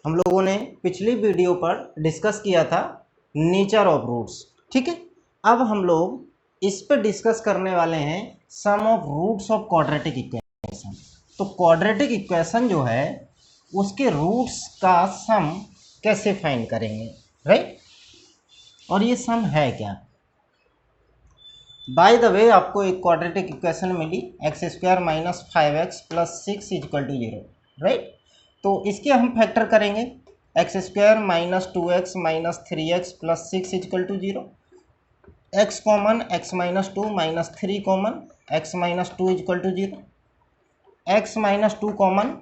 हम लोगों ने पिछली वीडियो पर डिस्कस किया था नेचर ऑफ रूट्स। ठीक है, अब हम लोग इस पर डिस्कस करने वाले हैं sum of roots of quadratic equation. तो क्वाड्रेटिक इक्वेशन जो है उसके रूट्स का सम कैसे फाइंड करेंगे, राइट। और ये सम है क्या। बाय द वे आपको एक क्वाड्रेटिक इक्वेशन मिली x² minus 5x plus 6 equal to 0, right. तो इसके हम फैक्टर करेंगे x² minus 2x minus 3x plus 6 equal to 0, x common x minus 2 minus 3 common x minus 2 equal to 0, x minus 2 common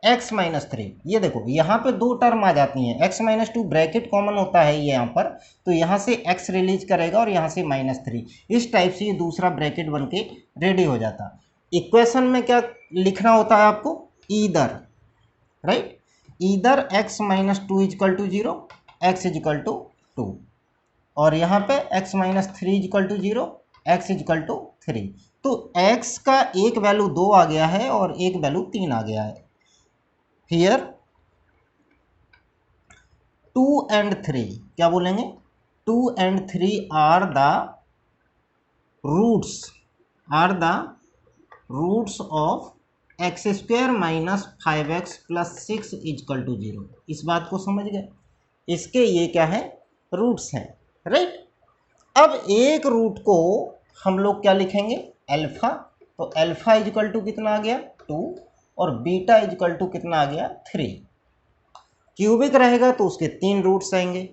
x minus 3। ये देखो यहाँ पे दो term आ जाती हैं, x माइनस 2 ब्रैकेट कॉमन होता है ये यहाँ पर, तो यहाँ से x रिलीज करेगा और यहाँ से -3, इस टाइप से ये दूसरा ब्रैकेट बन के रेडी हो जाता। इक्वेशन में क्या लिखना होता है आपको, either, right, either x minus 2 equal to 0, x equal to 2, और यहाँ पे x minus 3 equal to 0, x equal to 3। तो x का एक वैल्यू 2 आ गया है और एक वैल्यू 3 आ गया है। हियर 2 and 3 क्या बोलेंगे, 2 and 3 are the roots of x² minus 5x plus 6 equal to 0। इस बात को समझ गए, इसके ये क्या है, रूट्स हैं, राइट। अब एक रूट को हम लोग क्या लिखेंगे, अल्फा। तो अल्फा इक्वल टू कितना आ गया 2 और बीटा इक्वल टू कितना आ गया 3। क्यूबिक रहेगा तो उसके 3 रूट्स आएंगे।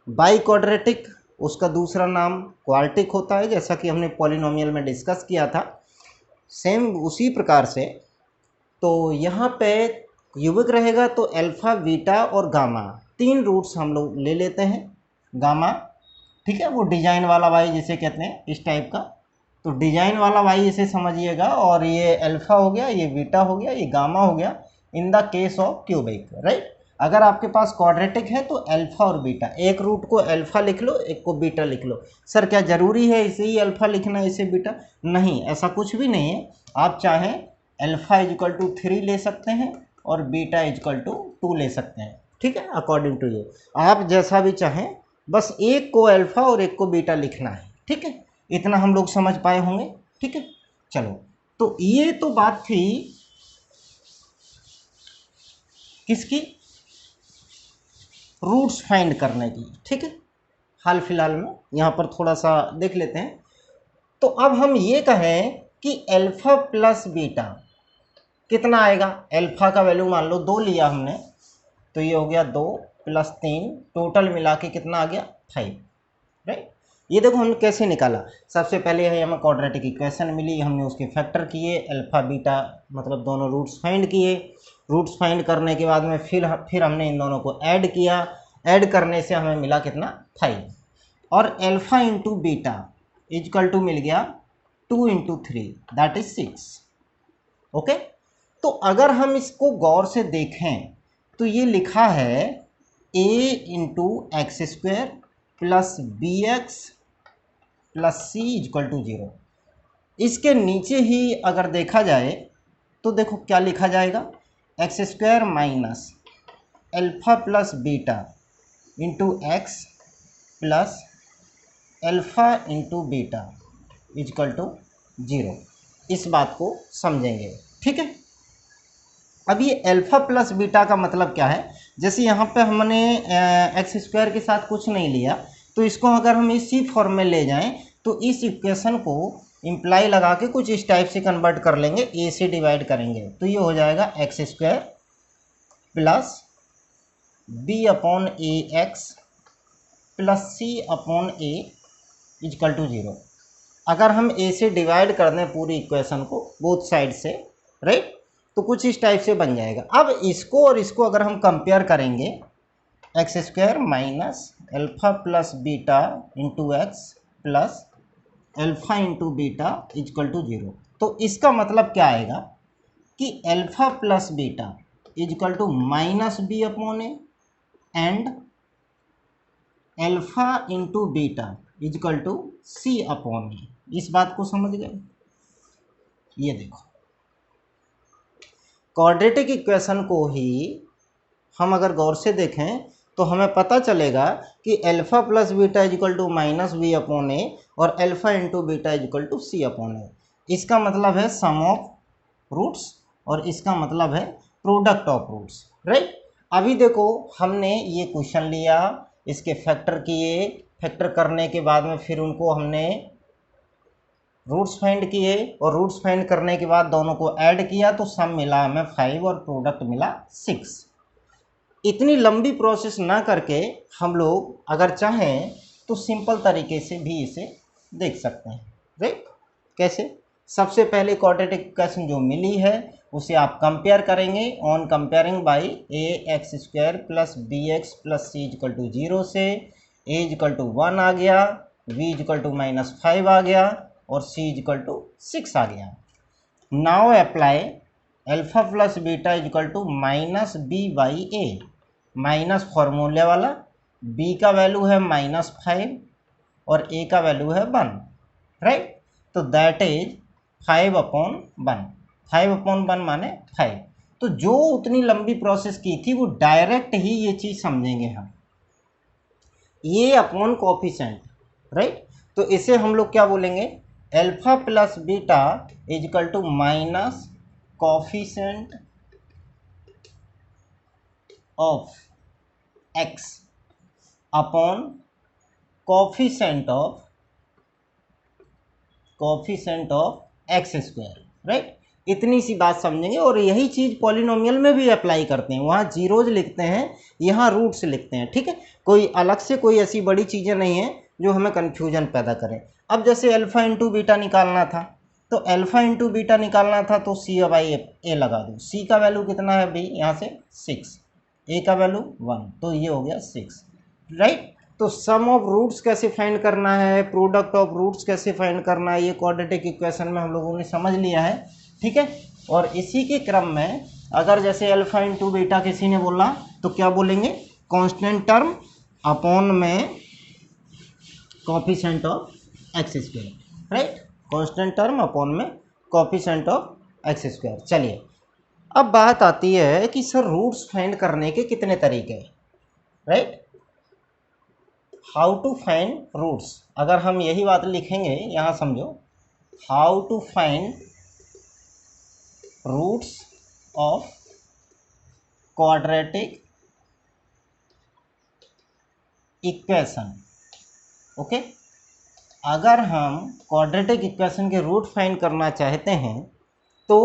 बाई क्वाड्रेटिक उसका दूसरा नाम क्वार्टिक होता है, जैसा कि हमने पॉलिनोमियल में डिस्कस किया था, सेम उसी प्रकार से। तो यहाँ पे क्यूबिक रहेगा तो अल्फा बीटा और गामा 3 रूट्स हम लोग ले लेते हैं। गामा, ठीक है, वो डिजाइन वाला वाई जिसे कहते हैं, इस टाइप का। तो डिजाइन वाला वाई इसे समझिएगा, और ये अल्फा हो गया, ये बीटा हो गया, ये गामा हो गया in the case of cubic, right. अगर आपके पास क्वाड्रेटिक है तो अल्फा और बीटा, एक रूट को अल्फा लिख लो, एक को बीटा लिख लो। सर क्या जरूरी है इसे ही अल्फा लिखना, इसे बीटा? नहीं, ऐसा कुछ भी नहीं है। आप चाहें अल्फा इक्वल टू 3 ले सकते हैं और बीटा इक्वल टू 2 ले सकते हैं, ठीक है, अकॉर्डिंग टू यू, आप जैसा भी चाहें, बस एक को अल्फा और एक को बीटा लिखना है, ठीक है। इतना हम लोग समझ पाए होंगे, ठीक है। चलो, तो ये तो बात थी किसकी, रूट्स फाइंड करने की, ठीक है। हाल फिलहाल में यहाँ पर थोड़ा सा देख लेते हैं। तो अब हम ये कहें कि अल्फा प्लस बीटा कितना आएगा। अल्फा का वैल्यू मान लो 2 लिया हमने, तो ये हो गया 2 प्लस 3, टोटल मिला के कितना आ गया 5, राइट। ये देखो हमने कैसे निकाला। सबसे पहले है हमें क्वाड्रेटिक इक्वेशन मिली, हमने उसके फैक्टर किए, अल्फा बीटा मतलब दोनों रूट्स फाइंड किए। रूट्स फाइंड करने के बाद में फिर हमने इन दोनों को ऐड किया, ऐड करने से हमें मिला कितना 5, और alpha into beta equal to मिल गया 2 इंटू 3 दैट इज 6, ओके। तो अगर हम इसको गौर से देखें तो ये लिखा है a into x² plus bx plus c equal to 0। इसके नीचे ही अगर देखा जाए तो देखो क्या लिखा जाएगा, x² minus alpha plus beta into x plus alpha into beta equal to 0। इस बात को समझेंगे, ठीक है। अब ये अल्फा प्लस बीटा का मतलब क्या है, जैसे यहाँ पे हमने x² के साथ कुछ नहीं लिया, तो इसको अगर हम इसी फॉर्म में ले जाएं तो इस इक्वेशन को इम्प्लाई लगा के कुछ इस टाइप से कन्वर्ट कर लेंगे, a से डिवाइड करेंगे तो ये हो जाएगा x² plus b upon a x plus c upon a equal to 0। अगर हम a से डिवाइड कर दें पूरी इक्वेशन को बोथ साइड से, राइट, तो कुछ इस टाइप से बन जाएगा। अब इसको और इसको अगर हम कंपेयर करेंगे, x² minus alpha plus beta into x plus alpha into beta equal to 0, तो इसका मतलब क्या आएगा कि alpha plus beta equal to minus b upon a and alpha into beta equal to c upon a. इस बात को समझ गए। ये देखो क्वाड्रेटिक इक्वेशन को ही हम अगर गौर से देखें तो हमें पता चलेगा कि alpha plus beta is equal to minus b upon a और alpha into beta is equal to c upon a. इसका मतलब है सम ऑफ रूट्स और इसका मतलब है प्रोडक्ट ऑफ रूट्स, राइट। अभी देखो हमने ये क्वेश्चन लिया, इसके फैक्टर किए, फैक्टर करने के बाद में फिर उनको हमने रूट्स फाइंड किए और रूट्स फाइंड करने के बाद दोनों को ऐड किया तो सम मिला हमें 5 और प्रोडक्ट मिला 6। इतनी लंबी प्रोसेस ना करके हम लोग अगर चाहें तो सिंपल तरीके से भी इसे देख सकते हैं, राइट। कैसे? सबसे पहले क्वाड्रेटिक इक्वेशन जो मिली है उसे आप कंपेयर करेंगे on comparing by a x square plus b x plus c equal to 0 से ए इक्वल टू 1 आ गया, v इक्वल टू -5 आ गया और c इक्वल टू 6 आ गया। Now apply alpha plus beta equal to minus b by a, minus फॉर्मूले वाला, b का value है -5 और a का वैल्यू है 1, राइट। तो दैट इज 5/1, 5/1 माने 5। तो जो उतनी लंबी प्रोसेस की थी वो डायरेक्ट ही ये चीज़ समझेंगे हम, ये अपॉन कोफिशिएंट, राइट। तो इसे हम लोग क्या बोलेंगे, alpha plus beta is equal to minus coefficient of x upon coefficient of x square, right. इतनी सी बात समझेंगे और यही चीज़ पॉलिनोमियल में भी अप्लाई करते हैं, वहाँ जीरोज लिखते हैं, यहाँ रूट्स लिखते हैं, ठीक है। कोई अलग से कोई ऐसी बड़ी चीज़ें नहीं हैं जो हमें कन्फ्यूजन पैदा करें। अब जैसे अल्फ़ा इंटू बीटा निकालना था, तो अल्फ़ा इंटू बीटा निकालना था तो सी बाई ए लगा दो। सी का वैल्यू कितना है भाई, यहाँ से 6, ए का वैल्यू 1, तो ये हो गया 6, राइट। तो सम ऑफ रूट्स कैसे फाइंड करना है, प्रोडक्ट ऑफ रूट्स कैसे फाइंड करना है, ये क्वाड्रेटिक इक्वेशन में हम लोगों ने समझ लिया है, ठीक है। और इसी के क्रम में अगर जैसे अल्फा इंटू बीटा किसी ने बोला तो क्या बोलेंगे, कांस्टेंट टर्म अपॉन में coefficient of x square, right. Constant term upon में कोफिशिएंट ऑफ एक्स स्क्वायर। चलिए अब बात आती है कि सर रूट्स फाइंड करने के कितने तरीके हैं, right. How to find roots, अगर हम यही बात लिखेंगे यहाँ समझो, how to find roots of quadratic equation, okay. अगर हम क्वाड्रेटिक इक्वेशन के रूट फाइंड करना चाहते हैं तो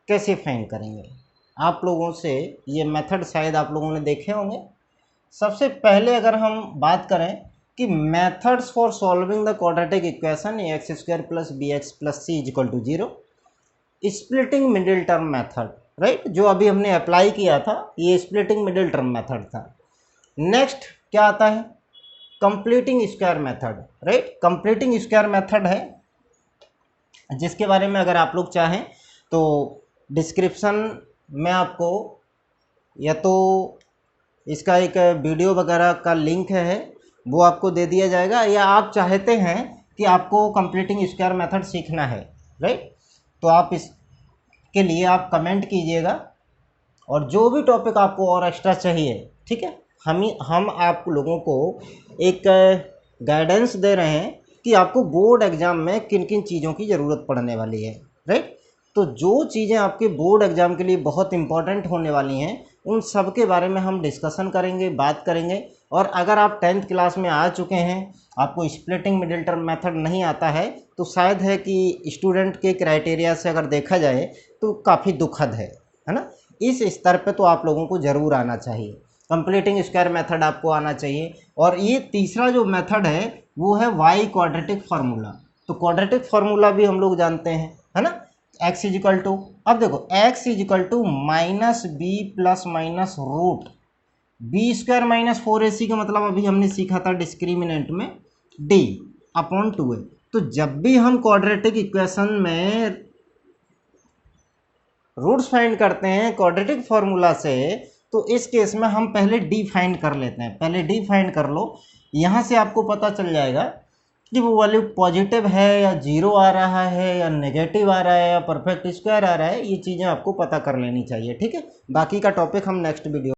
कैसे फाइंड करेंगे, आप लोगों से ये मेथड शायद आप लोगों ने देखे होंगे। सबसे पहले अगर हम बात करें कि methods for solving the quadratic equation a x square plus b x plus c equal to 0, splitting middle term method, right, जो अभी हमने अप्लाई किया था ये स्प्लिटिंग मिडिल टर्म मेथड था। नेक्स्ट क्या आता है, completing square method, right. Completing square method है जिसके बारे में अगर आप लोग चाहें तो डिस्क्रिप्शन में आपको या तो इसका एक वीडियो वगैरह का लिंक है वो आपको दे दिया जाएगा, या आप चाहते हैं कि आपको कंप्लीटिंग स्क्वायर मेथड सीखना है, राइट, तो आप इसके लिए आप कमेंट कीजिएगा और जो भी टॉपिक आपको और एक्स्ट्रा चाहिए, ठीक है, हम आप लोगों को एक गाइडेंस दे रहे हैं कि आपको बोर्ड एग्ज़ाम में किन किन चीज़ों की ज़रूरत पड़ने वाली है, राइट। तो जो चीज़ें आपके बोर्ड एग्ज़ाम के लिए बहुत इंपॉर्टेंट होने वाली हैं उन सब के बारे में हम डिस्कशन करेंगे, बात करेंगे। और अगर आप 10th क्लास में आ चुके हैं, आपको स्प्लिटिंग मिडिल टर्म मेथड नहीं आता है, तो शायद है कि स्टूडेंट के क्राइटेरिया से अगर देखा जाए तो काफ़ी दुखद है ना। इस स्तर पे तो आप लोगों को ज़रूर आना चाहिए, कंप्लीटिंग स्क्वायर मेथड आपको आना चाहिए। और ये तीसरा जो मेथड है वो है वाई क्वाड्रेटिक फार्मूला। तो क्वाड्रेटिक फार्मूला भी हम लोग जानते हैं, है ना, x इज इक्वल टू, अब देखो x is equal to minus b plus minus root b square minus 4ac का मतलब अभी हमने सीखा था डिस्क्रिमिनेंट में d अपॉन 2a। तो जब भी हम क्वाड्रेटिक इक्वेशन में रूट्स फाइंड करते हैं क्वाड्रेटिक फार्मूला से, तो इस केस में हम पहले d फाइंड कर लेते हैं। पहले d फाइंड कर लो, यहाँ से आपको पता चल जाएगा कि वो वैल्यू पॉजिटिव है या 0 आ रहा है या नेगेटिव आ रहा है या परफेक्ट स्क्वायर आ रहा है, ये चीज़ें आपको पता कर लेनी चाहिए, ठीक है। बाकी का टॉपिक हम नेक्स्ट वीडियो